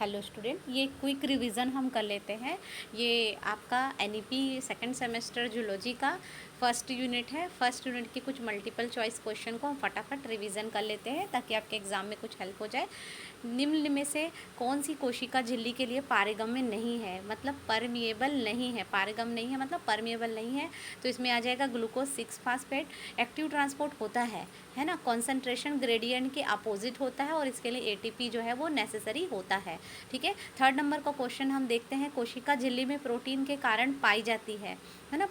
Hello student, ये quick revision हम कर लेते हैं। ये आपका एनईपी सेकंड सेमेस्टर जूलॉजी का फर्स्ट यूनिट है। फर्स्ट यूनिट के कुछ मल्टीपल चॉइस क्वेश्चन को हम फटाफट रिवीजन कर लेते हैं ताकि आपके एग्जाम में कुछ हेल्प हो जाए। निम्न में से कौन सी कोशिका झिल्ली के लिए पारगम्य नहीं है, मतलब परमिएबल नहीं है। पारगम नहीं है मतलब परमिएबल नहीं है, तो इसमें आ जाएगा ग्लूकोज 6 फास्फेट। एक्टिव ट्रांसपोर्ट होता है ना, कॉन्सेंट्रेशन ग्रेडियंट के अपोजिट होता है और इसके लिए एटीपी जो है वो नेसेसरी होता है। ठीक है, थर्ड नंबर का क्वेश्चन हम देखते हैं। कोशिका झिल्ली में प्रोटीन के कारण पाई जाती है ना।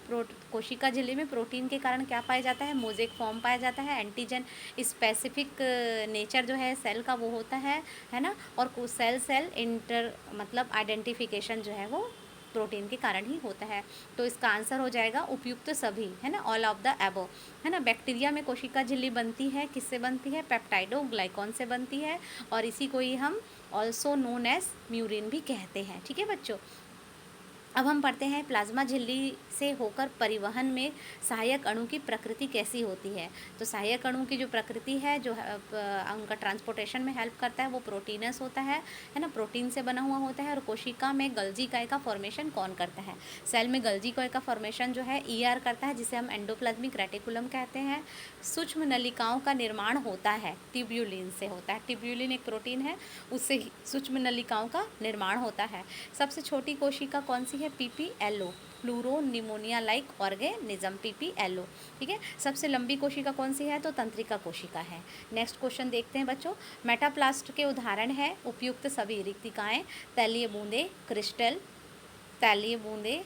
कोशिका झिल्ली में प्रोटीन के कारण क्या पाया जाता है? मोज़ेक फॉर्म पाया जाता है। एंटीजन स्पेसिफिक नेचर जो है सेल का वो होता है ना। और सेल सेल इंटर मतलब आइडेंटिफिकेशन जो है वो प्रोटीन के कारण ही होता है। तो इसका आंसर हो जाएगा उपयुक्त सभी, है ना, ऑल ऑफ द एबो, है ना। बैक्टीरिया में कोशिका झिल्ली बनती है, किससे बनती है? पेप्टाइडोग्लाइकॉन से बनती है और इसी को ही हम ऑल्सो नोन एज म्यूरिन भी कहते हैं। ठीक है बच्चों, अब हम पढ़ते हैं प्लाज्मा झिल्ली से होकर परिवहन में सहायक अणु की प्रकृति कैसी होती है। तो सहायक अणु की जो प्रकृति है, जो उनका ट्रांसपोर्टेशन में हेल्प करता है, वो प्रोटीनस होता है ना, प्रोटीन से बना हुआ होता है। और कोशिका में गल्जी इकाई का फॉर्मेशन कौन करता है? सेल में गल्जी इकाई का फॉर्मेशन जो है ईआर करता है, जिसे हम एंडोप्लाज्मिक रेटिकुलम कहते हैं। सूक्ष्म नलिकाओं का निर्माण होता है ट्यूब्यूलिन से होता है। ट्यूब्यूलिन एक प्रोटीन है, उससे ही सूक्ष्म नलिकाओं का निर्माण होता है। सबसे छोटी कोशिका कौन सी है? PPLO, pleuro pneumonia like organism, PPLO. ठीक है, सबसे लंबी कोशिका कौन सी है? तो तंत्रिका कोशिका है। नेक्स्ट क्वेश्चन देखते हैं बच्चों। मेटाप्लास्ट के उदाहरण है उपयुक्त सभी रिक्तिकाएं, तैलीय बूंदे, क्रिस्टल, तैलीय बूंदे,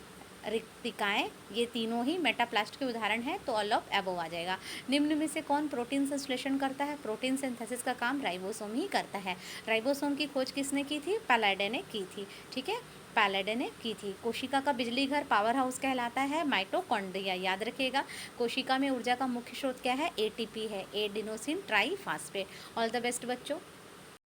रिक्तिकाएं, ये तीनों ही मेटाप्लास्ट के उदाहरण हैं। तो ऑल ऑफ एबोव आ जाएगा। निम्न में से कौन प्रोटीन संश्लेषण करता है? प्रोटीन सिंथेसिस का काम राइबोसोम ही करता है। राइबोसोम की खोज किसने की थी? पैलाडे ने की थी। ठीक है, पैलाडे ने की थी। कोशिका का बिजली घर पावर हाउस कहलाता है माइटोकॉन्ड्रिया, याद रखिएगा। कोशिका में ऊर्जा का मुख्य स्रोत क्या है? एटीपी है, adenosine triphosphate. All the best बच्चों।